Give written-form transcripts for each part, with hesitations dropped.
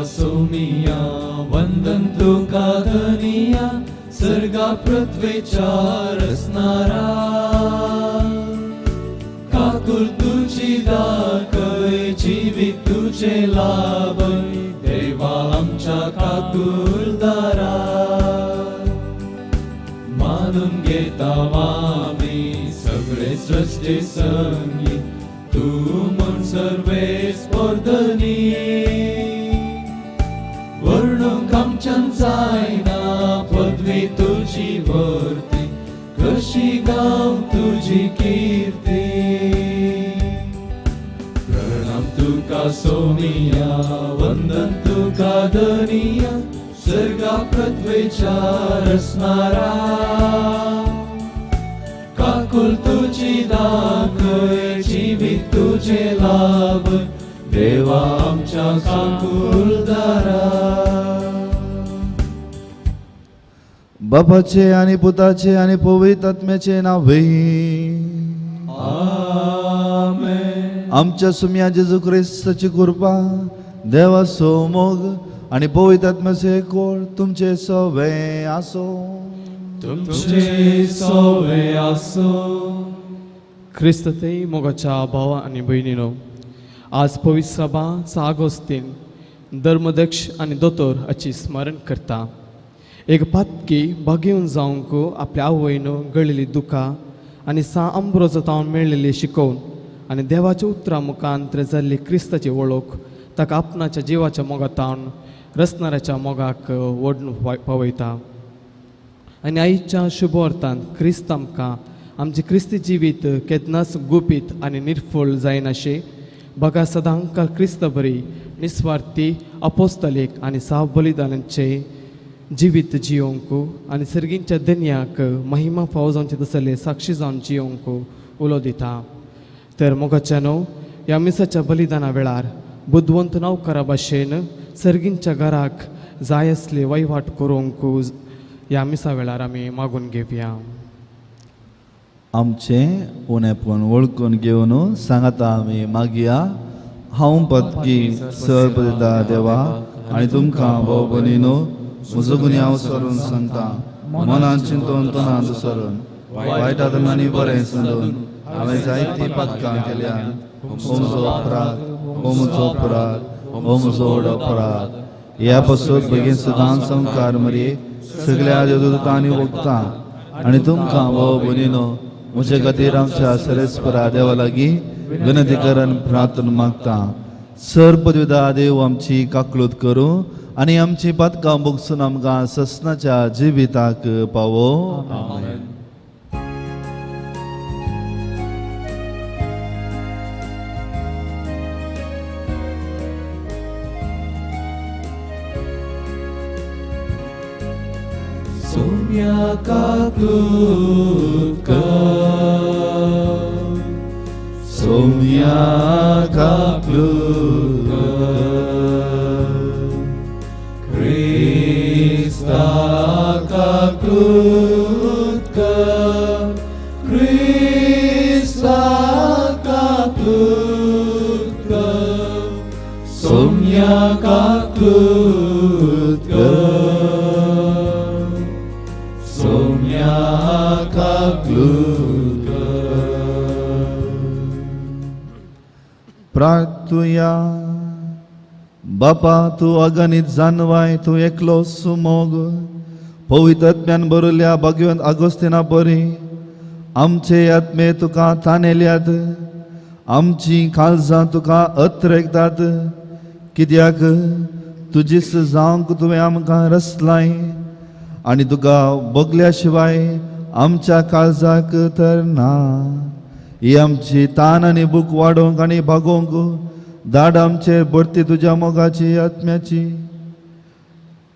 सोमिया वंदन तुका धनिया सर्गा पृथ्वीच्या रचणारा काकुल तुझी दाखय जीवित तुझे लाभ देवा आमच्या काकुलदारा मानून घेता आम्ही सगळे सृष्टी संगी तू मन सर्वे स्पर्धनी वर्णूंक आमच्यान जायना पदवी तुझी वर्ती कशी गाव तुझी कीर्ती प्रणाम तुका सोनिया वंदन तुका धनिया सर्गा पृथ्वीच्या रचणारा काकुल तुझी दाखय जीवित तुझे लाभ देवा आमच्या काकुलदारा बापाचे आणि पुताचे आणि पवित्र आत्म्याचे नावे आमेन. आमच्या सुम्या जेजू ख्रिस्ताची कृपा देवाचो मोग आणि पवित्र आत्म्याचे कोळ तुमचे सवे आसो तुमचे सवे आसो. ख्रिस्तते मोगाच्या भावा आणि बहिणीनो, आज पवित्र सभा 6 ऑगस्टीन धर्मदक्ष आणि दोतोर हाची स्मरण करता. एक पातकी भाग्यवन जावंक आपल्या आवयन गळिल्ली दुखां आनी 6 अम्ब्रोजांतावन मेळिल्ली शिकोवन आनी देवाच्या उतरां मुखांत जाल्ली क्रिस्ताची वळख ताका आपणाच्या जिवाच्या मोगातावन रचणाऱ्याच्या मोगाक ओडून पावयता. आनी आयच्या शुभ अर्थांत क्रिस्त आमकां आमचे क्रिस्ती जिवीत केन्नाच गुपीत आनी निर्फळ जायनाशे बघा सदांकाल क्रिस्त बरी निस्वार्थी अपोस्तलीक आनी साव बलिदानांचे जिवीत जियोंक आनी सर्गींच्या दुनियाक महिमा फावो जावचे तसले साक्षी जावन जियोंक उलो दिता. तर मोगाच्यानो, ह्या मिसाच्या बलिदाना वेळार बुद्धवंत नौकरा भाशेन सर्गींच्या घराक जाय असले वहिवाट करूंक ह्या मिसा वेळार आमी मागून घेवया. आमचे उणेपण वळखून घेवन सांगता आमी मागया. हांव पत्की सर्पदिता देवा आनी तुमकां भाव भयणीनो म्हजो गुन्यांव हांव सरून सांगता. मनान चिंतून तोंडांत सरून वायटांतून आनी बरें समजून हांवें जायतीं पातकां केल्यां. हो म्हजो अपराध, हो म्हजो अपराध, हो म्हजो व्हड अपराध. ह्या पासून बेगीन सदांच संकार मरे सगळ्या देवदूतांनी वखता आनी तुमकां भाव भयणीनो म्हजे खातीर आमच्या सरेस्परा देवा लागीं विनंती करून प्रार्थना मागता. सर्पद्विदा देव आमची काकलूत करूं आनी आमची पातकां भोगसून आमकां ससनाच्या जिविताक पावो. आमेन. सोम्या काकलूत कर, सोम्या काकलूत कर, Krista काकलूत कर, Krista काकलूत कर, सोम्या काकलूत कर, सोम्या काकलूत कर. प्रार्थुया. बापा, तू अगणित जानवाय, तू एकलो सुमोग पवित्र आत्म्यान बरयल्या भगवंत आगोस्तिना बरी आमचे आत्मे तुका ताणेल्यात. आमची काळजां तुका अत्रेकतात. कित्याक तुजीस जावंक तुवें आमकां रचलाय आनी तुका बगल्या शिवाय आमच्या काळजाक तर ना. ही आमची तान आनी भूक वाडोवंक आनी भागोवंक धाड आमचेर भरती तुज्या मोगाची आत्म्याची.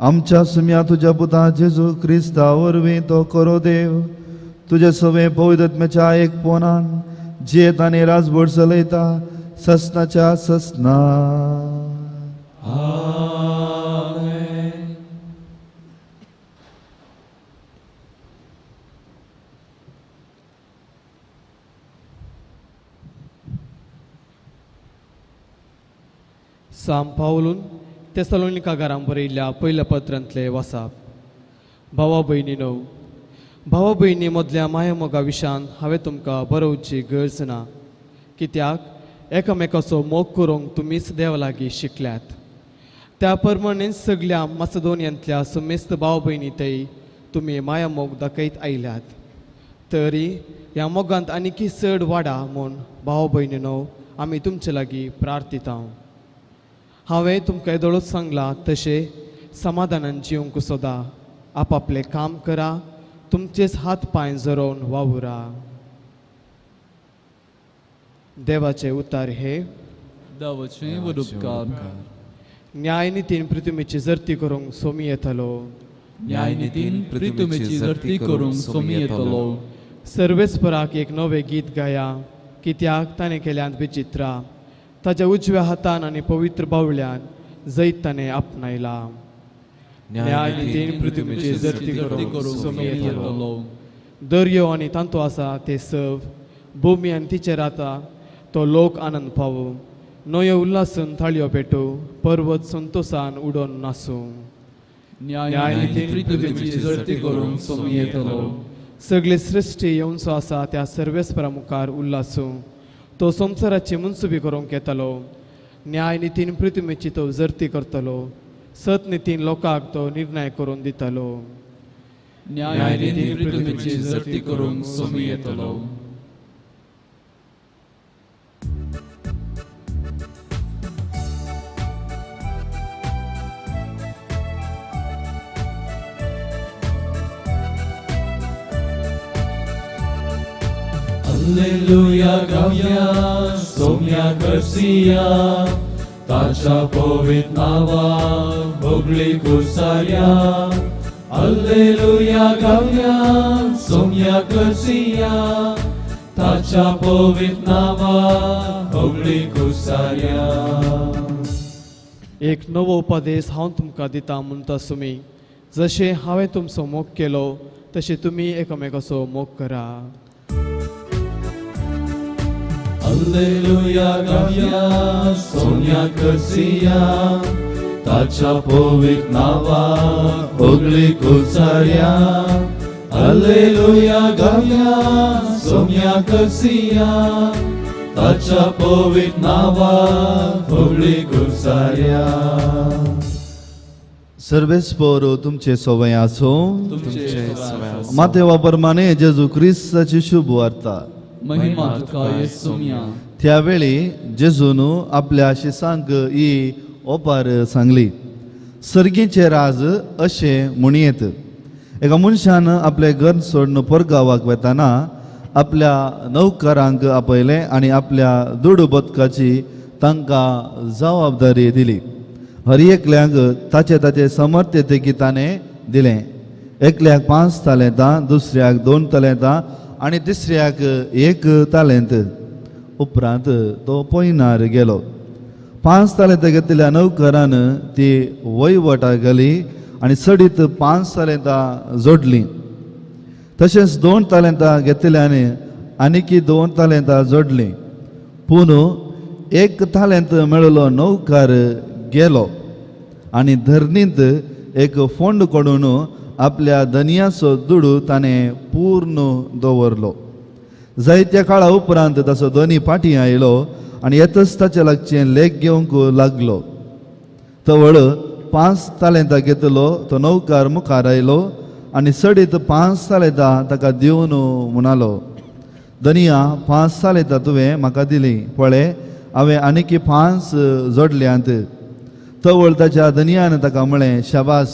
आमच्या सुम्या तुज्या पुता जेजू क्रिस्ता वरवीं तो करो देव तुजे सवे पवित्र आत्म्याच्या एक पोनान जियेत आनी राजभर चलयता ससनाच्या ससना. आमेन. साम पावलून तेसलोनिकांकारां बरयल्ल्या पयल्या पत्रांतले वाचप. भावा भयणीनो, भावा भयणी मदल्या मायामोगा विशयान हांवें तुमकां बरोवची गरज ना, कित्याक एकामेकाचो मोग करूंक तुमीच देवा लागीं शिकल्यात. त्या प्रमाणें सगळ्या मासेदोनियांतल्या समेस्त भाव भयणी थंय तुमी माया मोग दाखयत आयल्यात. तरी ह्या मोगांत आनीक चड वाडा म्हूण भाव भयणीनो आमी तुमचे लागीं प्रार्थिता. हांवें तुमकां येदोळूच सांगलां तशें समाधानान जिवंक सोदा. आपापलें काम करा, तुमचेच हात पांय जोडून वावुरा. देवाचें उतार हे. देवाचें वडुपकार. न्यायनितीन पृथ्वीची जर्ती करूंक सोमी येतलो. न्यायनितीन पृथ्वीची जर्ती करूंक सोमी येतलो. सर्वेस्पराक एक नवें गीत गाया, कित्याक ताणें केल्यांत विचित्रा. ताच्या उजव्या हातान आनी पवित्र बावळ्यान जैत ताणें आपणायला. न्यायनितीन पृथ्वीची जर्ती करूंक सोमी येतलो. दर्यो आनी तांतो आसा ते सव, भुमी आनी तिचेर आतां तो लोक आनंद पावू. न्हंयो उल्हासून थाळयो पेटू, पर्वत संतोषान उडोवन नासूं. न्यायनितीन पृथ्वीची जर्ती करूंक सोमी येतलो. सगळे सृश्टी येवनसो आसा त्या सर्वेस्परा मुखार उल्हासूं. तो संवसाराची मुनसुबी करूंक येतलो. न्याय नितीन पृथ्वीची तो जर्ती करतलो. सत नितीन लोकांक तो निर्णय करून दितलो. न्यायनितीन पृथ्वीची जर्ती करूंक सोमी येतलो. Alleluia गाऊया सोम्या करसिया, ताच्या पवित्र नावाक भोगली कुसार्या. Alleluia गाऊया सोम्या करसिया, ताच्या पवित्र नावाक भोगली कुसार्या. एक नवो उपदेश हांव तुमकां दिता म्हणटा सुमी. जशें हांवें तुमचो मोग केलो तशें तुमी एकामेकाचो मोग करा. Alleluia गाऊया सोम्या करसिया, ताच्या पवित्र नावाक भोगली कुसार्या. Alleluia गाऊया सोम्या करसिया, ताच्या पवित्र नावाक भोगली कुसार्या. सर्वेस्पर तुमचे सवय आसो. तुमचे सवय आसो. मातेवा प्रमाणे जेजू ख्रिस्ताची शुभ वार्ता. महिमा तुका येसुम्या. त्यावेळी जेजून आपल्या शिसांक ही ओपार सांगली. सर्गीचे राज अशे म्हणयेत. एका मनशान आपले घर सोडून परगांवाक वेताना आपल्या नौकरांक आपयले आनी आपल्या दूड बदकाची तांकां जबाबदारी दिली. हर एकल्याक ताचे ताचे समर्थतेकी ताणें दिलें. एकल्याक 5 तालेंतां, दुसऱ्याक 2 तालेंतां आनी तिसऱ्याक 1 तालेंत. उपरांत तो पयनार गेलो. 5 तालेंतां घेतिल्ल्या नौकरान ती वयवटा गेली आनी सडीत 5 तालेंतां जोडलीं. तशेंच 2 तालेंतां घेतिल्ल्यान आनीक 2 तालेंतां जोडलीं. पूण 1 तालेंत मेळिल्लो नौकार गेलो आनी धरणींत एक फोंड कडून आपल्या धनियाचो दुडू ताणें पूर्ण दवरलो. जायत्या काळा उपरांत ताचो धनी फाटीं आयलो आनी येतच ताचे लागचें लेख घेवंक लागलो. तवळ 5 तालेंतां घेतलो तो नौकार मुखार आयलो आनी सडीत 5 तालेंतां ताका दिवन म्हणालो, धनिया 5 तालेंतां तुवें म्हाका दिलीं, पळय हांवें आनीक 5 जोडल्यांत. तवळ ताच्या धनियान ताका म्हळें, शाबास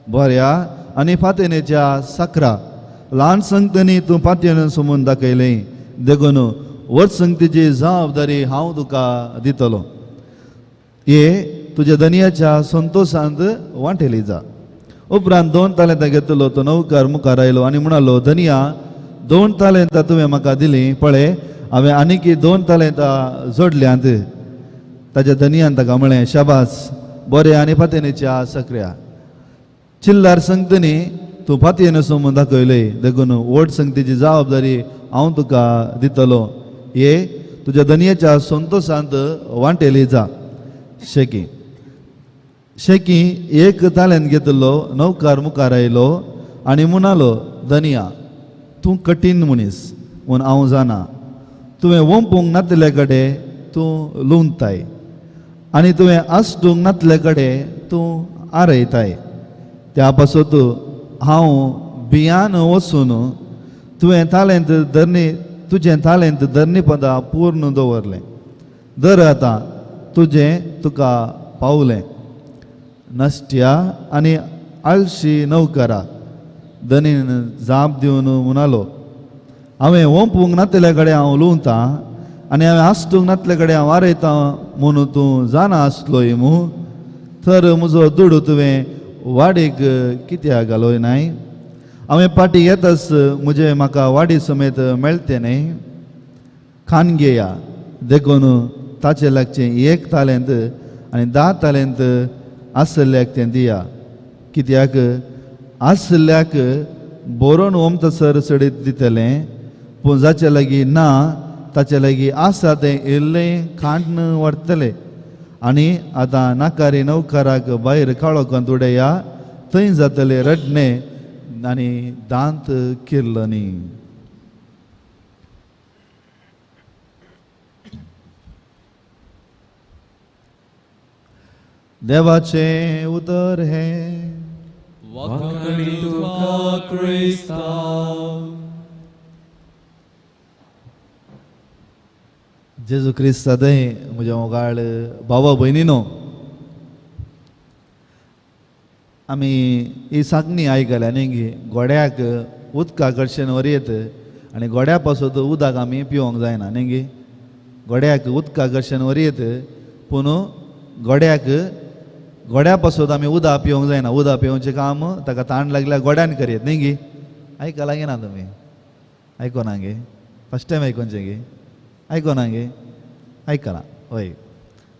बऱ्या आनी फातेनेच्या साकरा. ल्हान संगतींनी तूं फातेन सोमून दाखयलें. देखून व्हड संगतीची जबाबदारी हांव तुका दितलो. हे तुज्या धनियाच्या संतोशांत वांटेली जा. उपरांत 2 तालेंतां घेतलो तो नौकार मुखार आयलो आनी म्हणालो, धनिया 2 तालेंतां तुवें म्हाका दिलीं, पळय हांवें आनीक 2 तालेंतां जोडल्यांत. ताच्या धनियान ताका म्हळें, शाबास बरें आनी फातेनेच्या साकऱ्या. चिल्लार संगतींनी तूं फातेन सोमून दाखयलें. देखून व्हड संगतीची जबाबदारी हांव तुका दितलो. हे तुज्या धनियाच्या संतोशांत वांटेली जा. शेकी. शेकी एक ताल्यान घेतलो नौकार मुखार आयलो आनी म्हणालो धनिया तूं कठीण मनीस म्हूण हांव जाणा तुवें वंपूंक नातले कडेन तूं लुंवताय आनी तुवें आसटूंक नातले कडेन तूं आरयताय त्या पासत हांव बियान वचून तुवें तालेंत धरणी तुजें तालेंत धरणीपदां पूर्ण दवरलें दर आतां तुजें तुका पावलें नश्ट्या आनी आळशी नौकरा धनीन जाप दिवन म्हणालो हांवें वंपूंक नातले कडेन हांव लुंवतां आनी हांवें आसटूंक नातले कडेन हांव आरयतां म्हणून तूं जाणा आसलोय मूं तर म्हजो दुडू तुवें वाडीक कित्याक घालोय नाय हांवें पाटी येताच म्हजे म्हाका वाडी समेत मेळटे न्ही खानगेया देखून ताचे लागचें 1 तालेंत आनी 10 तालेंत आसल्याक तें दिया कित्याक आसल्याक बरोवन वमतसर सडीत दितलें पूण जाचे लागीं ना ताचे लागीं आसा तें इल्लें खाण व्हरतलें आनी आतां नाकारी नौकाराक भायर काळोखांत उडया थंय जातलें रडणें आनी दांत किर्लनी देवाचें उतर हें वखणी तुका क्रिस्ता जेजू क्रिस्त सदां म्हज्या मोगाळ भावा भयणीनो आमी ही साकणी आयकल्या न्ही गोड्याक उदका कडच्यान वरयत आनी गोड्या पासून उदक आमी पिवंक जायना न्ही गोड्याक उदका कडच्यान वरयत पूण गोड्या पासून आमी उदक पिवंक जायना उदक पिवचें काम ताका ताण लागल्यार गोड्यान करयत न्ही गे आयकलां गे ना तुमी आयकोना गे फस्ट टायम आयकोनचें गे आयकोना गे आयकलां हय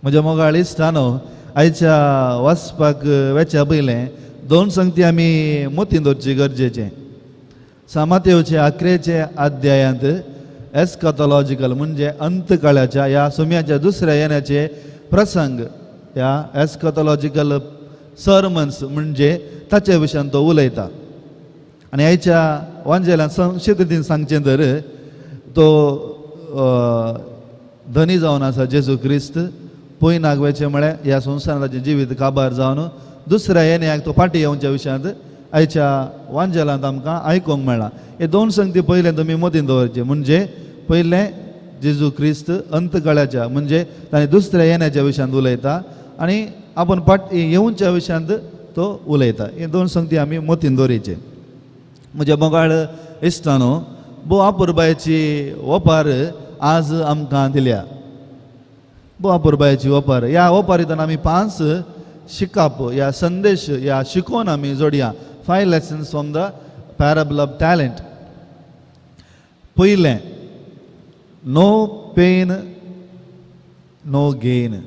म्हज्या मोगाळ इश्टानो आयच्या वचपाक वेच्या पयलें 2 संगती आमी मोतीन दवरची गरजेचें सामातेवचे 11चे अध्यायांत एस्कॅटॉलॉजिकल म्हणजे अंतकाळाच्या ह्या सुम्याच्या दुसऱ्या येण्याचे प्रसंग ह्या एस्कॅटॉलॉजिकल सर्मन्स म्हणजे ताचे विशयान तो उलयता आनी आयच्या वांजेलान संक्षिप्तीन सांगचें तर तो धनी जावन आसा जेजू क्रिस्त पय नागवेचें म्हळ्यार ह्या संवसाराचें जिवीत काबार जावन दुसऱ्या येण्याक तो फाटीं येवच्या विशयांत आयच्या वांजेलांत आमकां आयकूंक मेळ्ळां हे 2 संगती पयले तुमी मतीन दवरचे म्हणजे पयलें जेजू क्रिस्त अंतकाळाच्या म्हणजे ताणें दुसऱ्या येण्याच्या विशयांत उलयता आनी आपूण येवच्या विशयांत तो उलयता हे 2 संगती आमी मतीन दवरीचे म्हज्या मोगाळ इश्टानो भोव आपुरबायेची ओपार आज आमकां दिल्या भोव आपुरबायेची ओपार ह्या ओपारींतल्यान आमी 5 शिकाप ह्या संदेश ह्या शिकोवन आमी जोडया 5 lessons from the parable of talent पयलें नो पेन नो गेन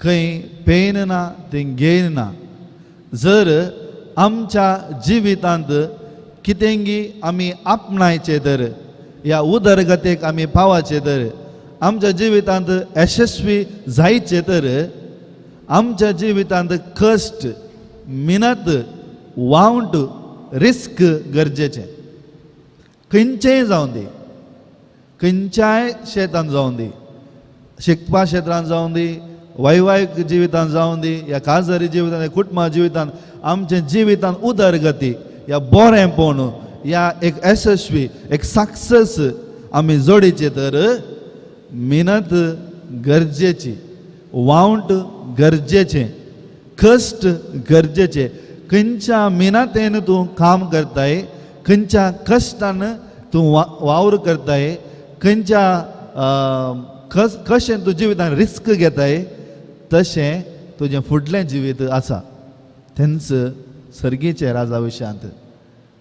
खंय पेन ना थंय गेन ना जर आमच्या जिवितांत कितेंगी आमी आपणायचे तर ह्या उदरगतेक आमी पावाचे तर आमच्या जिवितांत यशस्वी जायचे तर आमच्या जिवितांत कश्ट मिनत वावंट रिस्क गरजेचें खंयचेंय जावं दी खंयच्याय क्षेत्रांत जावं दी शिकपा क्षेत्रांत जावं दी वैवाहीक जिवितांत जावं दी या काजारी जिवितांत कुटुंबा जिवितांत आमच्या जिवितांत उदरगती या बरेंपण या एक यशस्वी एक सक्सेस आमी जोडीचे तर मिनत गरजेची वावंट गरजेचें कश्ट गरजेचें खंयच्या मिनतेन तूं काम करताय खंयच्या कश्टान तूं वावर करताय खंयच्या कशें तूं जिवितांत रिस्क घेताय तशें तुजें फुडलें जिवीत आसा तेंच सर्गीचे राजा विशयांत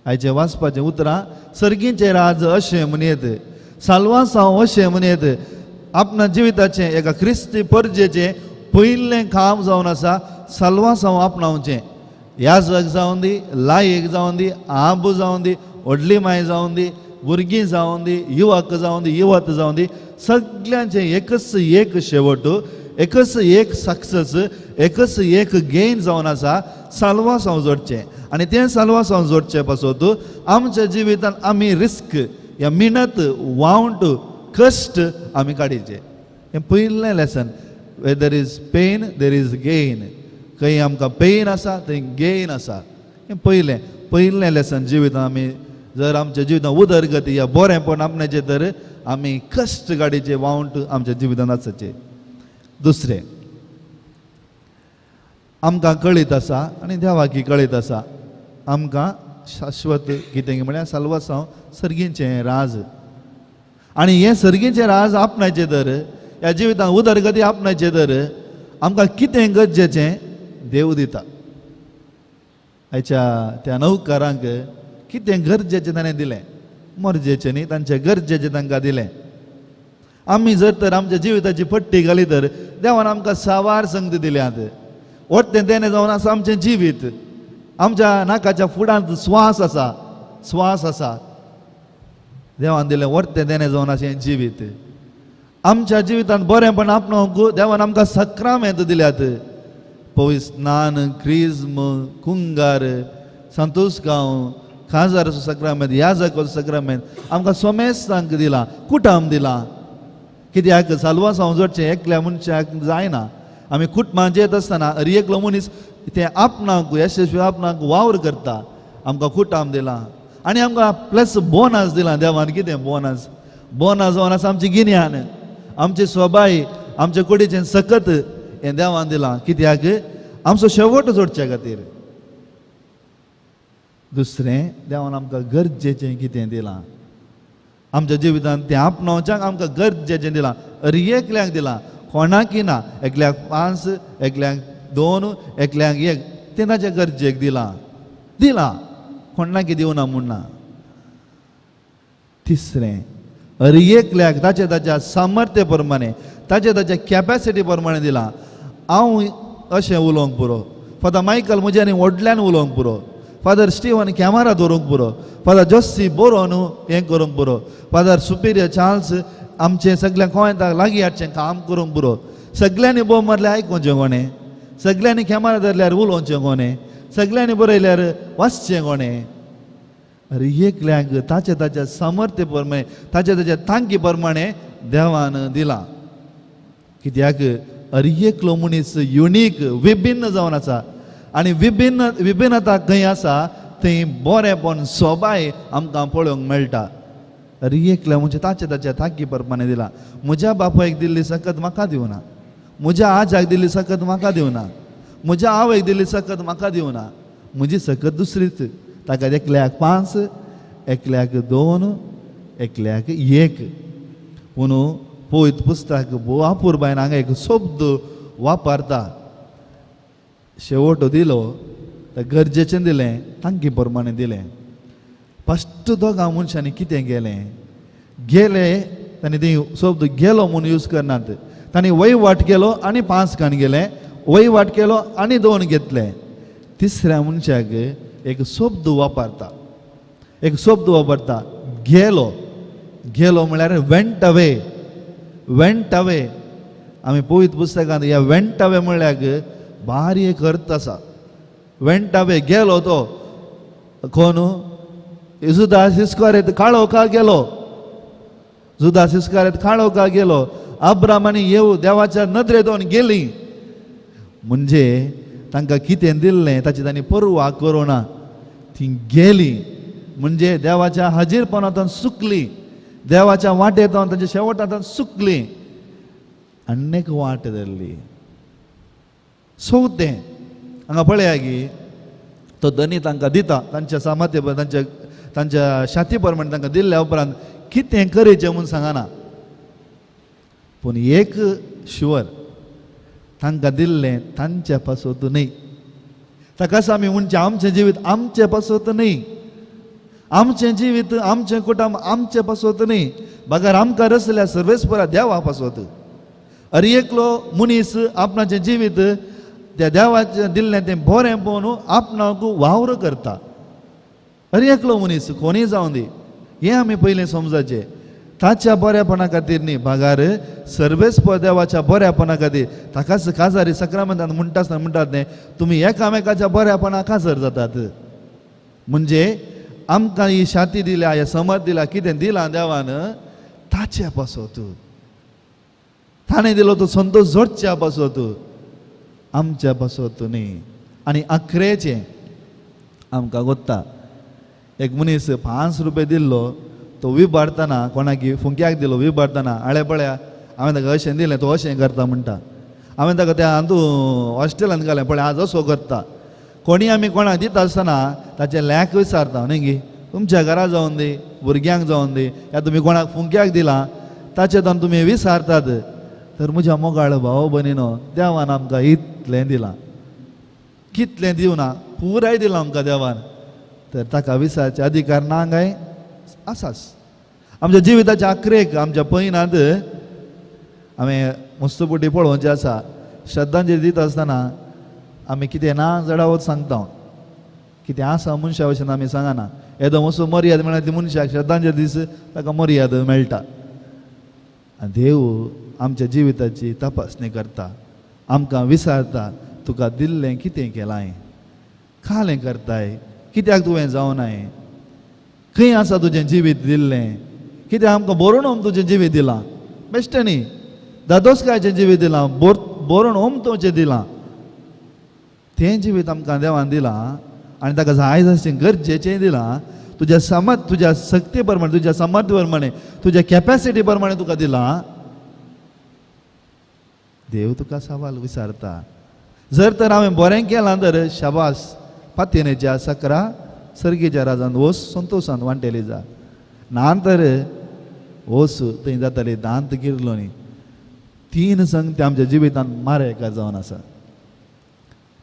आयचे वाचपाचें उतरां सर्गीचे राज अशें म्हणयत साल्वासांव अशें म्हणयत आपणा जिविताचें एका क्रिस्ती परजेचें पयलें काम जावन आसा साल्वासांव आपणावचें याजक जावं दी लायक जावं दी आब जावं दी व्हडली माय जावं दी भुरगीं जावं दी युवक जावं दी युवत जावं दी सगळ्यांचें एकच एक शेवट एकच एक सक्सेस एकच एक गेन जावन आसा साल्वासांव जोडचें आनी तें साल्वासांव जोडचें पासून आमच्या जिवितांत आमी रिस्क या मिणत वावंट कश्ट आमी काडीचे हें पयलें lesson whether is pain there is gain खंय आमकां पेन आसा थंय गेन आसा हें पयलें लेसन जिवितांत आमी जर आमच्या जिवितांत उदरगती या बरेंपण आपणाचें तर आमी कश्ट काडीचे वावंट आमच्या जिवितांत आसचे दुसरें आमकां कळीत आसा आनी देवाकी कळीत आसा आमकां शाश्वत कितें म्हळ्यार साल्वासांव सर्गीचें राज आनी हें सर्गीचें राज आपणाचें तर ह्या जिवितांत उदरगती आपणाचें तर आमकां कितें गरजेचें देव दिता आयच्या त्या नौकारांक कितें गरजेचें ताणें दिलें मरजेचें न्ही तांचें गरजेचें तांकां दिलें आमी जर तर आमच्या जिविताची पट्टी घाली तर देवान आमकां सावार संगती दिल्यात वट्टें तेणें जावन आसा आमचें जिवीत आमच्या नाकाच्या फुडांत स्वास आसा देवान दिलें वट्टें तेणें जावन आसा हें जिवीत आमच्या जिवितांत बरेंपण आपणावंक देवान आमकां सक्रामेंत दिल्यात पवित्र स्नान क्रिज्म कुंगार संतोषगांव खाजार सक्रामेंत याजक सक्रामेंत आमकां सोमेस्तांक दिलां कुटाम दिलां कित्याक साल्वासांव जोडचें एकल्या मनशाक जायना आमी कुटुंबांत येत आसतना एकलो मनीस तें आपणाक यशस्वी आपणाक वावर करता आमकां कुटाम दिलां आनी आमकां प्लस बोनस दिलां देवान कितें बोनस जावन आसा आमची गिन्यान आमची सोबाय आमच्या कुडीचें सकत हें देवान दिलां कित्याक आमचो शेवट जोडच्या खातीर दुसरें देवान आमकां गरजेचें कितें दिलां आमच्या जिवितांत तें आपणावच्याक आमकां गरजेचें दिलां एकल्याक दिलां कोणाकी ना एकल्याक 5 एकल्याक 2 एकल्याक 1 तें ताच्या गरजेक दिलां कोणाकी दिवना म्हूण ना तिसरें एकल्याक ताच्या सामर्थ्य प्रमाणे ताच्या कॅपॅसिटी प्रमाणे दिलां हांव अशें उलोवंक पुरो फादर मायकल म्हज्या आनी व्हडल्यान उलोवंक पुरो फादर स्टीवन कॅमेरा दवरूंक पुरो फादर जोस्सी बोरोन हें करूंक पुरो फादर सुपिरियर चार्ल्स आमचें सगळ्यांक कोयताक लागीं हाडचें काम करूंक पुरो सगळ्यांनी बोम मारल्यार आयकुचें कोणें सगळ्यांनी कॅमेरा धरल्यार उलोवचें कोणें सगळ्यांनी बरयल्यार वाचचें कोणें एकल्याक ताच्या सामर्थ्य प्रमाणे ताच्या तांकी प्रमाणे देवान दिलां कित्याक एकलो मनीस युनीक विभिन्न जावन आसा आनी विभिन्नता खंय आसा थंय बरेंपण सोबाय आमकां पळोवंक मेळटा एकल्या म्हणजे ताच्या तांकी प्रमाणे दिलां म्हज्या बापायक दिल्ली सकत म्हाका दिवना म्हज्या आजाक दिल्ली सकत म्हाका दिवना म्हज्या आवयक दिल्ली सकत म्हाका दिवना म्हजी सकत दुसरीच ताका एकल्याक 5 एकल्याक 2 एकल्याक 1 पूण पवित्र पुस्तक बोवापूर बायन हांगा एक शब्द वापरता शेवट दिलो गरजेचें दिलें तांकी प्रमाणे दिलें फस्ट दोगां मनशांनी कितें गेलें तांणी ती शब्द गेलो म्हणून यूज करनात तांणी वयवाट केलो आनी 5 खाण गेले वयवाट केलो आनी 2 घेतले तिसऱ्या मनशाक एक शब्द वापरता गेलो म्हळ्यार वेंट अवे आमी पवित्र पुस्तकांत ह्या वेंट अवे म्हळ्यार भारी एक अर्थ आसा वेंट अवे गेलो तो कोण जुदास इस्कारियोत काळोवका गेलो अब्राम आनी येव देवाच्या नदरेतून गेलीं म्हणजे तांकां कितें दिल्लें ताची तांणी परवा करुना ती गेलीं म्हणजे देवाच्या हाजीरपणांतून सुकलीं देवाच्या वाटेंतून तांच्या शेवटांतून सुकलीं आनी एक वाट धरली चवथें हांगा पळया की तो धनी तांकां दिता तांच्या सामर्थ्य तांच्या शाती प्रमाणे तांकां दिल्ल्या उपरांत कितें करीचें म्हूण सांगना पूण एक शुवर तांकां दिल्लें तांच्या पासत न्ही ताकाच आमी म्हणचे आमचें जिवीत आमचे पासत न्ही आमचें जिवीत आमचें कुटुंब आमचे पासत न्ही बगर आमकां रचल्या सर्वेस्परा देवा पासत एकलो मनीस आपणाचें जिवीत त्या देवाचें दिल्लें तें बरें पळोवन आपणाक वावर करता एकलो मनीस कोणीय जावं दी हें आमी पयलें समजाचें ताच्या बऱ्यापणा खातीर न्ही, भागार सर्वेस्प देवाच्या बऱ्यापणा खातीर. ताकाच काजारी सक्रामेंतान म्हणटा आसतना म्हणटात न्ही, तुमी एकामेकाच्या बऱ्यापणा काजर जातात. म्हणजे आमकां ही शाती दिल्या, हे समत दिल्या, कितें दिलां देवान, ताच्या पासत ताणें दिलो तो संतोष जोडच्या पासत, आमच्या पासत न्ही. आनी अकरेचें आमकां गोत्ता, एक मनीस 5 रुपया दिल्लो, तो विबारतना कोणाकी फुंक्याक दिलो, विबारतना आळे पळया हांवें ताका अशें दिलें, तो अशें करता म्हणटा. हांवें ताका त्या हातू हॉस्टेलांत घालें, पळय आज असो करता. कोणी आमी कोणाक दिता आसतना ताचे लॅक विचारता, न्ही गी तुमच्या घरा जावन दी, भुरग्यांक जावन दी, या तुमी कोणाक फुंक्याक दिलां ताचे तान तुमी विचारतात. तर म्हज्या मोगाळ भाव भयणीनो, देवान आमकां इतलें दिलां, कितलें दिवना, पुराय दिलां आमकां देवान. तर ताका विचारचे अधिकार ना काय आसाच. आमच्या जिविताच्या आखरेक आमच्या पैनांत हांवें मस्तपुटी पळोवचें आसा. श्रद्धांजली दिता आसतना आमी कितें ना जडावत सांगता, कितें आसा मनशा भशेन आमी सांगना. येदो मातसो मर्याद मेळ्ळा ती मनशाक श्रद्धांजली दीस ताका मर्याद मेळटा. आनी देव आमच्या जिविताची तपासणी करता, आमकां विचारता, तुका दिल्लें कितें केलां, खालें करताय, कित्याक तुवें जावनाय, खंय आसा तुजें जिवीत दिल्लें, कित्याक आमकां बरोवन ओम तुजें जिवीत दिलां, बेश्टें न्ही, दादोसकायचें जिवीत दिलां, बरोवन ओम तुजें दिलां, तें जिवीत आमकां देवान दिलां. आनी ताका जाय तशें गरजेचें दिलां. तुज्या तुज्या शक्ती प्रमाणे, तुज्या समर्थ प्रमाणे, तुज्या कॅपॅसिटी प्रमाणे तुका दिलां. देव तुका सवाल विचारता. जर तर हांवें बरें केलां तर शाबास, फातेनेच्या सकरा सर्गेच्या राजान वोस संतोशान वांटेली जा. ना तर वोस थंय जाताली दांत किरलो न्ही. 3 संगती आमच्या जिवितान मारेकार जावन आसा.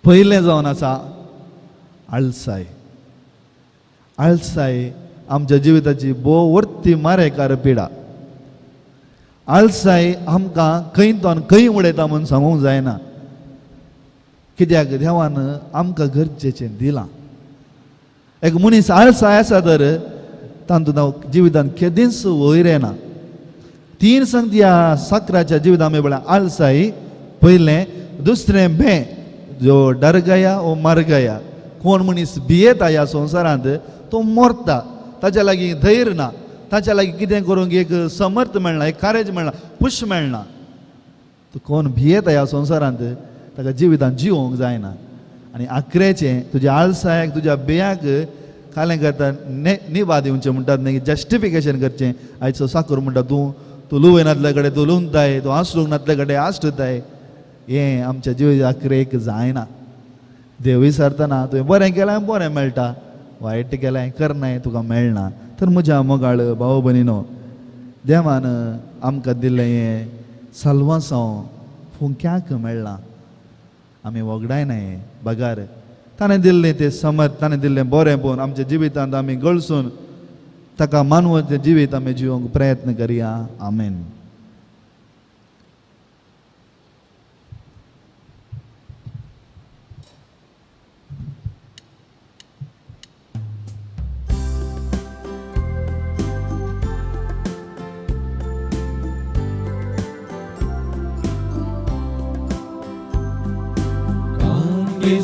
पयलें जावन आसा आळसाय. आळसाय आमच्या जिविताची भोव व्हडली मारेकार पिडा. आळसाय आमकां खंय तो खंय उडयता म्हणून सांगूंक जायना. कित्याक देवान आमकां गरजेचें दिलां. एक मनीस आळसाय आसा तर तातूंत जिवितान केदींच वयर येना. 3 संगती ह्या सक्राच्या जिवितान आमी म्हळ्यार आळसाय पयलें. दुसरें भे, जो डर गया ओ मर गया. कोण मनीस भियेता ह्या संवसारांत तो मरता. ताच्या लागीं धैर्य ना, ताच्या लागीं कितें करूंक एक समर्थ मेळना, एक कारेज मेळना, पुश मेळना. तो कोण भियेता ह्या संवसारांत ताका जिवितान जिवोवंक जायना. आनी आखरेचें तुज्या आळसायाक, तुज्या बेयाक खालें करता निभा दिवचें म्हणटात न्ही, जस्टिफिकेशन करचें. आयचो साकर म्हणटा तूं लुवें नातले कडेन तूं लुवताय, तूं आसरूंक नातले कडेन आसताय. हें आमच्या जिविता आखरेक जायना. देव विचारतना तुवें बरें केलें बरें मेळटा, वायट केलें करनाय तुका मेळना. तर म्हज्या मोगाळ भाव भयणीनो, देवान आमकां दिल्लें हें साल्वांसांव फुंक्याक मेळना. आमी वगडायनाय बगार ताणें दिल्लें तें समर्थ, ताणें दिल्लें बरें पळोवन आमच्या जिवितांत आमी गळसून ताका मानवत तें जिवीत आमी जिवंक प्रयत्न करया. आमेन.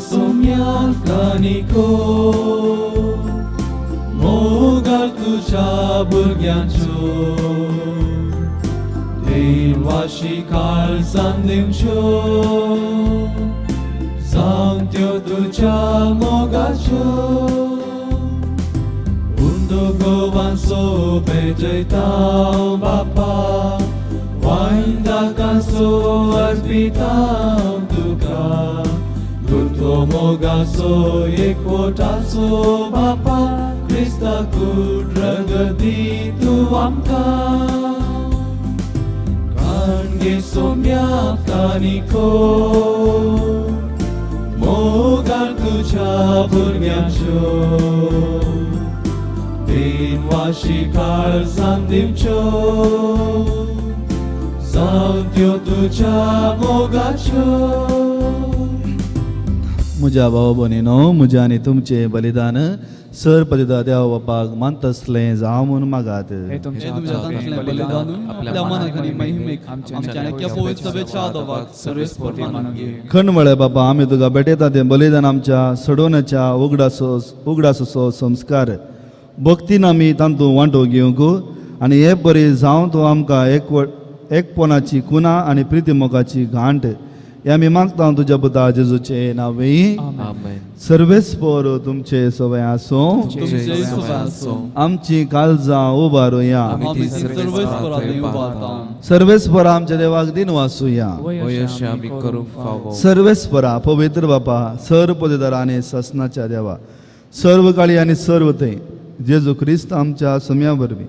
सोम्याकानिको मोगाळ तुझ्या भुरग्यांचो देवाशी काळजान दिवच्यो जावं त्यो तुझ्या मोगाच्यो उंडो गोवांचो पेटयता बापा वायंदाकांचो अर्पिता तुका Tutto mogaso ekwotaso bapa Krista kudragadi tu amka Kange somyakaniko Mogal tuja burgyancho Dinwashi karzan dimcho Zavtyo tuja mogacho म्हज्या भाव भयणीनो, म्हजें आनी तुमचें बलिदान सर पदिता देवा बापाक मान तसले जावं म्हणून मागात हे तुमच्या तुमच्या हातांतलें बलिदान आपल्या मनाक आनी महिमेक आमच्या आख्या पवित्र सभेच्या आदोबाक सर्वेस्पर्धी मानून घे. खण म्हळे बाबा आमी तुका भेटयता तें बलिदान आमच्या सडोवण्याच्या उगडासो संस्कार भक्तीन आमी तांतूं वांटो घेवंक आनी हे बरी जावं तूं आमकां एकपणाची कुना आनी प्रिती मोगाची घांट हे आमी मागता तुज्या पुता जेजूचे नांवे. आमेन. सर्वेस्पर तुमचे सवय आसूं तुमचे सभा आसूं. आमची काळजां उबारुया. आमी सर्वेस्परांत उबारता. सर्वेस्परा आमच्या देवाक दिन वासूया. वयशे आमी करूंक फावो. सर्वेस्परा पवित्र बापा सर्व पदवीदारा आनी ससनाच्या देवा सर्व काळी आनी सर्व थंय जेजू क्रिस्त आमच्या सम्या वरवीं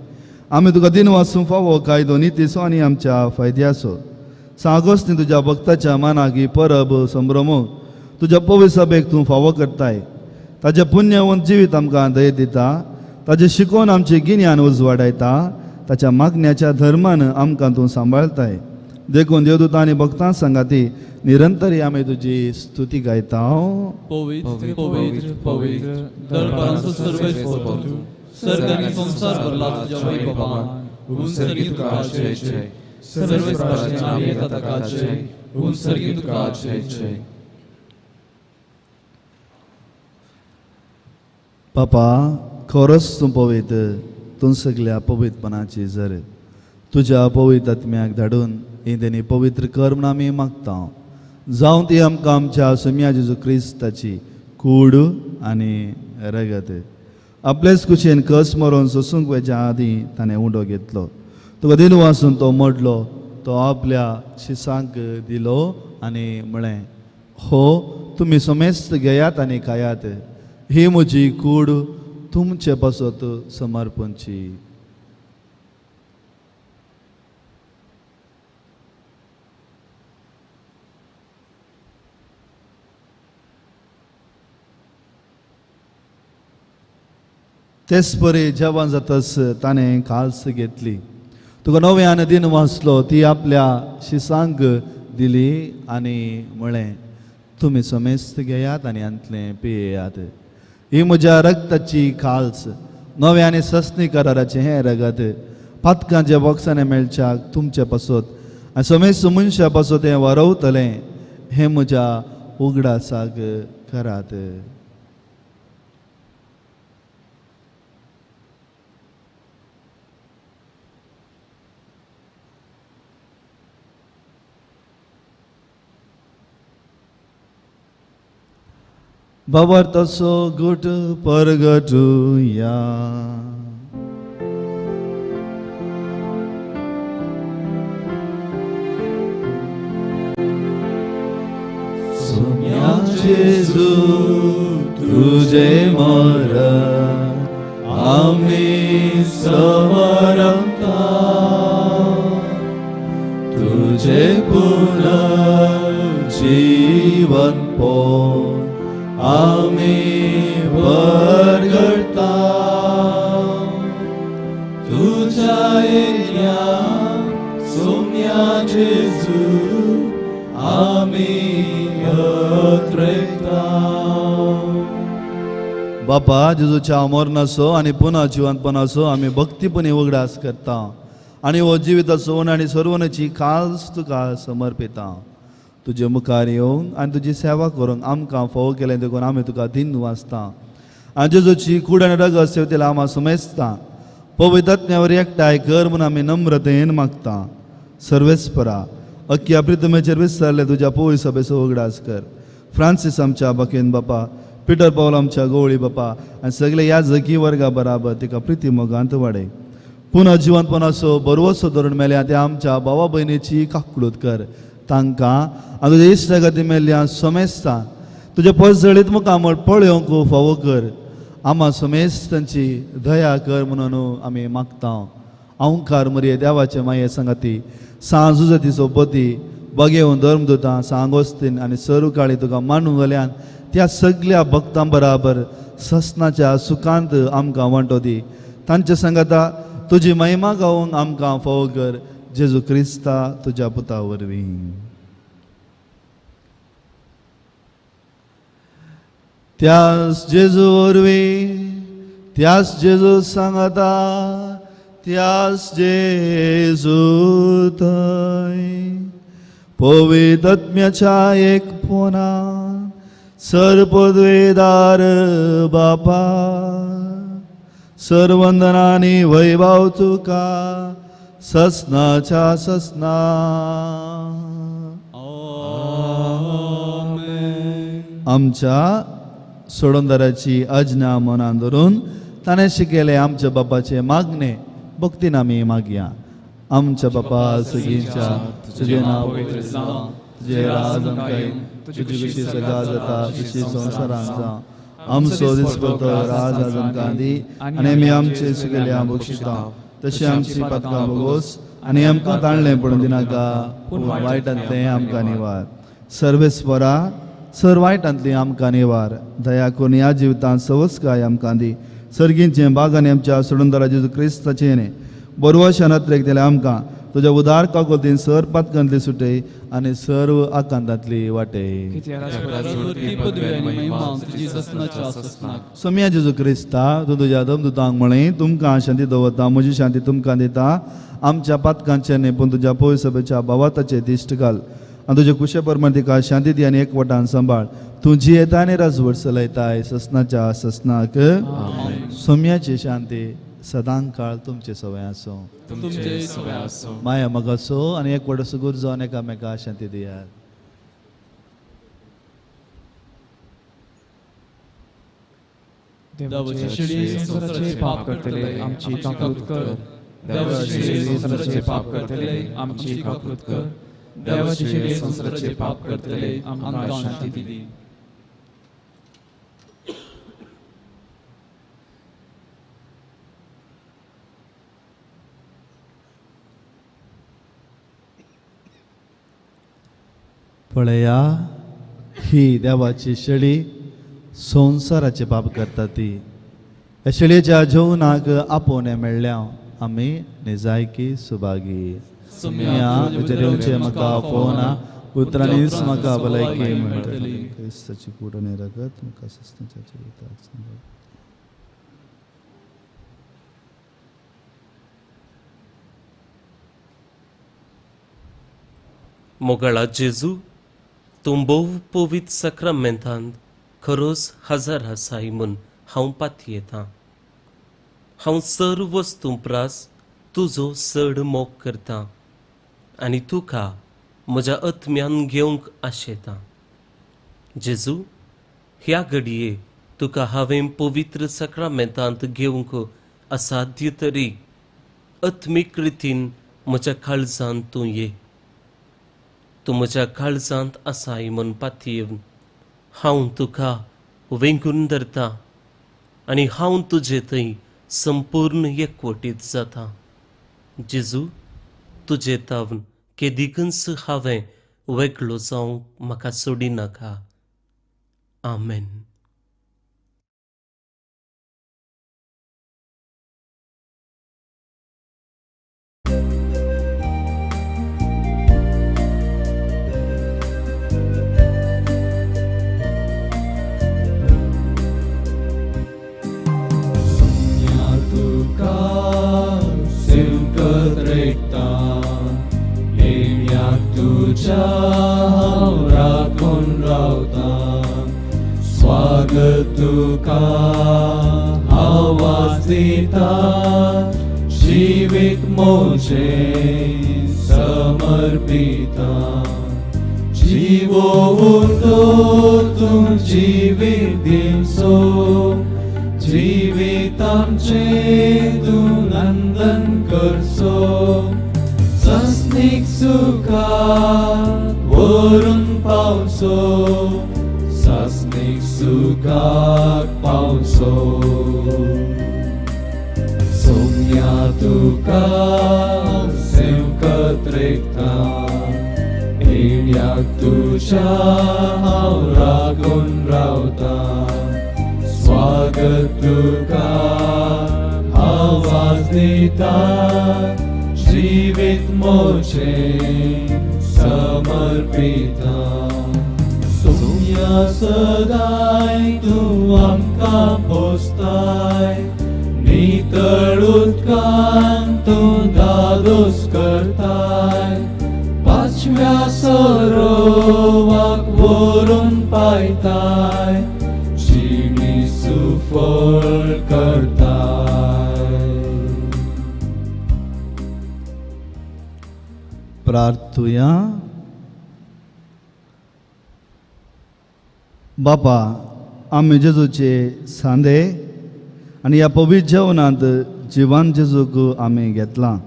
आमी तुका दिन वासूंक फावो कायदो नितीसो आनी आमच्या फायद्याचो सांगोस न्ही तुज्या भक्ताच्या मानाक ही परब संभ्रमो तुज्या पवित्र सभेक तूं फावो करताय. ताजें पुण्यवंत जिवीत आमकां दय दिता. ताजें शिकोवन आमची गिन्यान उजवाडायता. ताच्या मागण्याच्या धर्मान आमकां तूं सांबाळताय. देखून देवदूतां आनी भक्तां सांगाती निरंतरी आमी तुजी स्तुती गायता. पवित्र पवित्र पवित्र दरबारांचो सर्वेस्पर तूं सर्ग आनी संसार भरला तुज्या वैभवान उंचरगी तुका जय जय. सर्वेस्पराचे नांव येता ताका जय. उंचरगी तुका जय जय. बापा खरोच तूं पवित्र. तूं सगळ्या पवित्रपणाची जर तुज्या पवित्र आत्म्याक धाडून ही तेणी पवित्र कर म्हूण आमी मागता. जावं ती आमकां आमच्या सम्या जेजू क्रिस्ताची कूड आनी रगत आपलेच कुशीन कस मरोवन सोसूंक वेच्या आदीं ताणें उंडो घेतलो. तुका दिन वासून तो मोडलो. तो आपल्या शिसांक दिलो आनी म्हळें हो तुमी समेस्त घेयात आनी खायात. ही म्हजी कूड तुमचे पासत समर्पणची. तेच परी जेवण जातस ताणें काल्स घेतली. तुका नव्यान दिन वाचलो ती आपल्या शिसांक दिली आनी म्हळें तुमी समेस्त घेयात आनी अंतलें पियेयात. ही म्हज्या रगताची काल्स नवे आनी सस्नी कराराचें हें रगत पातकांच्या बॉक्सांनी मेळच्याक तुमचे पासत आनी समेस्त मनशा पासत हें वारवतलें हें म्हज्या उगडासाक करात. बाबर तसो गुट परगटुया. सोम्या जेजू तुझे मरण आमी समरता. तुझे पुनर्जीवन पो आमी परगटता. तुझ्या येल्या सोम्या जेजू आमी यत्रेता. बापा जेजूच्या मरणाचो आनी पुन्हा जिवंतपणाचो आमी भक्तीपणी उगडास करता आनी हो जिविताचो आनी सर्वनाची खास तुका समर्पिता. तुजे मुखार येवंक आनी तुजी सेवा करूंक आमकां फोव केलें देखून आमी तुका दिन वाचता. आनी जेजूची कूड आनी रगत सेवतेला आमी समेजता. पवित्र आत्म्यावर एकठांय कर म्हूण आमी नम्रतेन मागता. सर्वेस्परा अख्ख्या प्रितमेचेर विस्तारले तुज्या पवित्र सभेचो उगडास कर. फ्रांसीस आमच्या बाकेन बापा पिटर पावल आमच्या गवळी बापा आनी सगळे ह्या जगी वर्गा बराबर तिका प्रिती मोगांत वाडय. पुन्हा जिवंतपणाचो बरवसो धरून मेल्या त्या आमच्या भावा भयणीची काकुळत कर. तांकां आनी तुज्या इश्टगती मेल्ल्या समेस्ता तुजे पसजळीत मुखामळ पळोवंक फावो कर. आमा समेस्तांची दया कर म्हणून आमी मागता. अवंकार मरिये देवाचे माये संगाती सांजुजतीचो पती बगेवन धर्मदूतां सांगोस्तीन आनी सर्व काळी तुका मानून गेल्यान त्या सगळ्या भक्तां बराबर ससनाच्या सुखांत आमकां वांटो दी. तांच्या संगता तुजी महिमा गावंक आमकां फावो कर. जेजू क्रिस्ता तुज्या पुता वरवीं. त्या जेजू वरवीं त्यास जेजू सांगता त्यास जेजू थंय पवित्र आत्म्याच्या एक पोनान सर्वपदवेदार बापा सर्वंदनानी वैभव तुका ससनाच्या ससना आमच्या सोडोंदराची आज्ञा मनान धरून ताणें शिकयले आमच्या बापाचे मागणे भक्तीन आमी मागया. आमच्या बापा सगळींच्या तुझे नाव पवित्र जावं, तुझे राज येवं, तुझी कशी सगळा जाता तशी संवसारांत जावं. आमचो दिसपतो राज आमकां दी आनी आमी आमचे सुगेल्या बक्षिता तशी आमची पातकां भोगोस आनी आमकां ताणलें पडून दिनाका पूण वायटांतलें आमकां निवार. सर्वेस्परा सर वायटांतली आमकां निवार. दया करून ह्या जिवितांत सवस्काय आमकां दी. सर्गींचें बाग आनी आमच्या सोडून जेजू क्रिस्ताचें बरवो शानांतले केल्या आमकां तुज्या उदार काकोतीन सर पातकांतली सुटय आनी सर्व आकांतांतली वाटय. सोम्या जेजू क्रिस्ता तूं तुज्या दमदुतांक म्हळें तुमकां शांती दवरता म्हजी शांती तुमकां दिता. आमच्या पातकांचे न्ही पूण तुज्या पवित्र सभेच्या भावाताचे दिश्ट घाल आनी तुजे कुशे परमाण तिका शांती दी आनी एकवटान सांबाळ. तूं जी येता आनी राजवट चलयताय ससनाच्या ससनाक. सोम्याची शांती सदां काळ तुमचे सवय आसूं. माया मग असो आनी एकवट असो गुरजो आनी एकामेका शांती दियात. पाप करतले आमची काकूत कर. देवाचे पाप करतले आमची काकूत कर. देवाचे संसाराचे पाप करतले आमकां शांती दी. पळया ही देवाची शेळी संवसाराचे पाप करता ती. ह्या शेळयेच्या जेवणाक आपोवणे मेळ्ळ्या आमी निजायकी सुभागी. सुम्या उजरेवचे म्हाका आपोवना उतरांनीच म्हाका भलायकी मेळटली. क्रिस्ताची कूड आनी रगत म्हाका ससनाच्या जिविताक सांबाळ. मोगळा जेजू तूं भोव पवित्र सक्रामेंतांत खरोच हजर आसाय म्हूण हांव पातयेतां. हांव सर्व वस्तू प्रास तुजो चड मोग करतां आनी तुका म्हज्या आत्म्यान घेवंक आशेतां. जेजू ह्या घडये तुका हांवें पवित्र सक्रामेंतांत घेवंक असाध्य तरी आत्मीक रितीन म्हज्या काळजांत तूं ये. तूं म्हज्या काळजांत आसाय म्हूण पातयेवन हांव तुका वेंगून धरतां आनी हांव तुजे थंय संपूर्ण एकवटीत जाता. जेजू तुजे तावन केदिकच हांवें वेगळो जावंक म्हाका सोडिनाका. आमेन. स्वागत तुका आवाज दिता जीवित मोचे समर्पिता. जीवो उठो तुम जीवित दिवसो जीवित आमचे तू नंदन करसो. सस्निक सुखा वरून पावसो सस्निक सुखाक पावसो. सोम्या तुका सेवकत रेखता येड्याक तुझ्या हांव रागून रावता. स्वागत तुका आवाज दिता जीवित मोचे समर्पिता. सोम्या सदाय तूं आमकां पोसताय नितळ उदकांतूं दादोस करताय, पाचव्या सरोवाक व्हरून पायताय, जिणी सुफळ करताय. प्रार्थुया. बापा, आमी जेजूचे सांदे आनी ह्या पवित्र जेवणांत जिवान जेजूक आमी घेतला.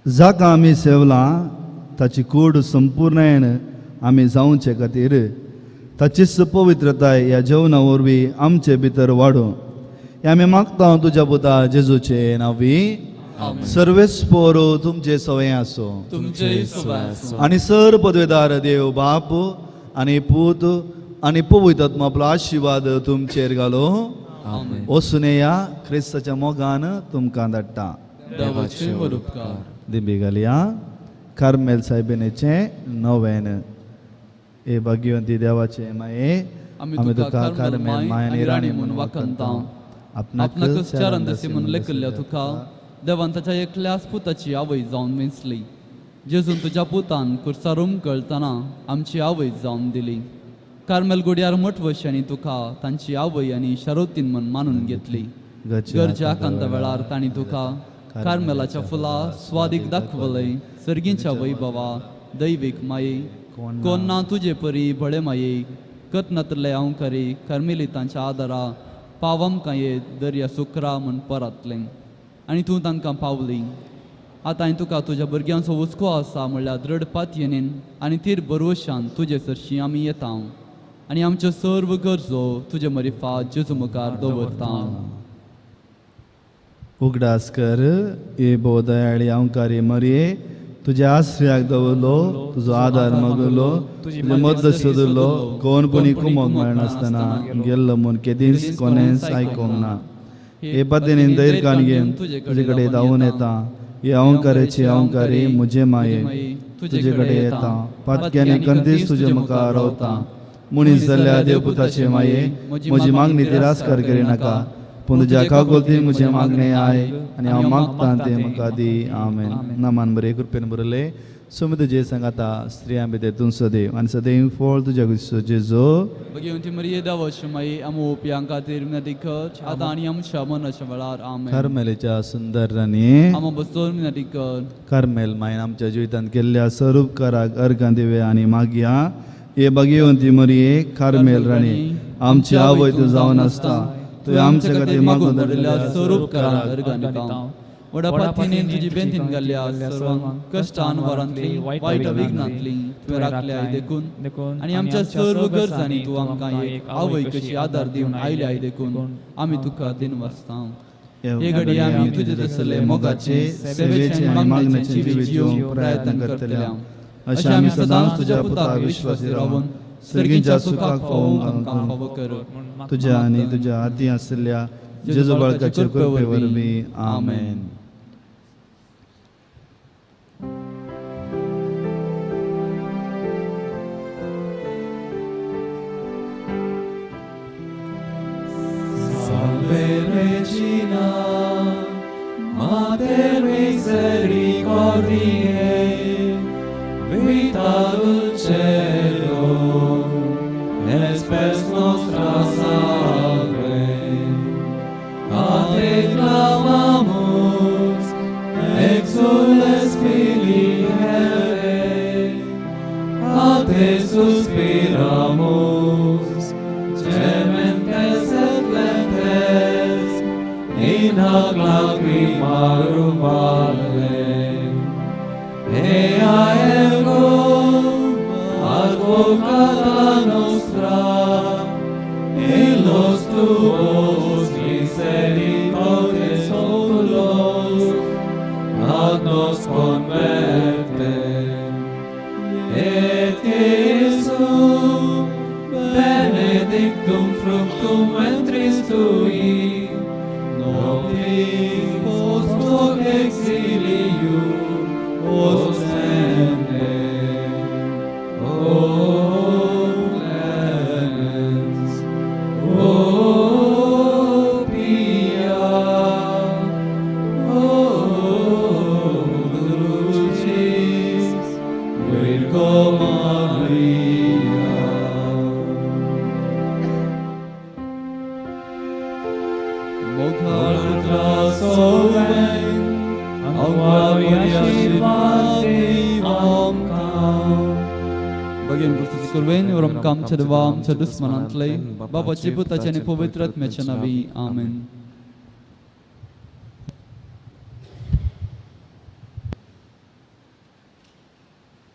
जाका आमी सेवला ताची कूड संपूर्णयेन आमी जावचे खातीर ताचीच पवित्रताय ह्या जेवणा वरवीं आमचे भितर वाडूं हें आमी मागता तुज्या पुता जेजूचे नांवी. सर्वेस्पोरो तुमचे सवय आसो तुमचे सवय आसूं. आनी सर पदवेदार देव बाप आनी पूत आनी पवित्र आत्मा आपलो आशिर्वाद तुमचेर घालो. आमेन. ओसुनेया क्रिस्ताच्या मोगान तुमकां धाडटा. देवाचे उपकार. दिबी घालया. कार्मेल सायबिनेचे नवेन. हे भाग्यवंती देवाचे माये, आमी तुका कार्मेल मायेन राणी म्हणून वखणटा. आपणाक चारंदसी म्हणून लेखिल्ल्या तुका देवान ताच्या एकल्याच पुताची आवय जावन वेंचली. जेजून तुज्या पुतान कुर्सारूम कळतना आमची आवय जावन दिली. कार्मेल गुड्यार मठवश्यांनी तुका तांची आवय आनी शारोतीन म्हण मानून घेतली. गरजा कांता वेळार तांणी तुका कार्मेलाच्या फुला स्वादीक दाखवलय. सर्गींच्या वैभवा दैवीक माये, कोण ना तुजे परी बळे माये, कतनतले अवकारी कार्मेलितांच्या आदारा पावम कांये दर्या सुकरा म्हण परतलें आनी तूं तांकां पावली. आतां हांवें तुका तुज्या भुरग्यांचो हुस्को आसा म्हणल्यार दृढ पातयेन आनी तीर भरवशान तुजे सरशी आमी येता आनी आमच्यो सर्व गरजो तुजे मरिफात जेजू मुखार दवरता. उगडास कर हे बोदयाळी अवकारी मरिये, तुज्या आश्रयाक दवरलो, तुजो आदार मागलो, तुजी मदत सोदलो. कोण कोणी कुमोग मेळनासतना गेल्लो म्हूण केदींच कोणेंच आयकोंक ना. हे पद्दतीन दैर्यान घेवन तुजे कडेन धांवून येता. हे अवंकाराची अवंकारी म्हजे माये, तुजे कडेन येता. पातक्यानी कंदीस तुजे मुखार रावता. मुनीस जाल्ल्या देवपुताचे माये, म्हजी मागणी तिरास्कार करिनाका, पूण तुज्या कागोलती म्हजे मागणे आय आनी हांव मागता ते म्हाका दी. आमेन. नामान बरे कृपेन बरले सुमित जे सांगाता स्त्रियां भितर तूं सदैव आनी सदैव फळ तुज्या कुशीचो जेजो. भगवंती मरिये देवाची माये, आमो ओपियां खातीर विनंती कर आतां आनी आमच्या मरणाच्या वेळार. आमेन. कार्मेलीच्या सुंदर राणी, आमो बसोन विनंती कर. कार्मेल मायन आमच्या जिवितांत केल्ल्या सर्व उपकाराक अर्घां दिवया आनी मागया. हे भगवंती मरिये, कार्मेल राणी, आमची आवय तूं जावन आसता, तुवें आमचे खातीर मागून दवरिल्ल्या सर्व उपकाराक अर्घां दिता. वडापातीन तुजी बेंतीन घाल्ल्या सर्वांक कश्टान वरांतली वायट विघ्नांतली तुवें राखल्या देखून आनी आमच्या सर्व गरजांनी तूं आमकां एक आवय कशी आदार दिवन आयल्या देखून आमी तुका दिन वाचता. हे घडी आमी तुजे दसले मोगाचे सेवेचे आनी मागण्याचे जिवीत जिवंक प्रयत्न करतल्या. अशें आमी सदांच तुज्या पुताक विश्वासी रावून सर्गीच्या सुखाक पावूंक आमकां फावो कर. तुज्या आनी तुज्या हाती आशिल्ल्या जेजू बाळकाचे कृपे वरवीं. आमेन. Regina, Mater misericordiae, vita dulcedo, espes nostra salve. A te clamamus, exules filii Eve, a te suspiramus, gementes et lentes, in hoc lacrimarum valle. Ea ego, advocata nostra, illos tuos misericordes oculos, ad nos converte. Et Jesum, benedictum fructum ventris tui, nobis post hoc exilium ostende. O clemens, o pia. बगेन पुस्तकाची कुरवेन वरम काम चदवाम चदुस्मनांतले बापाचे पुताचे आणि पवित्र आत्म्याच्या नावी आमेन.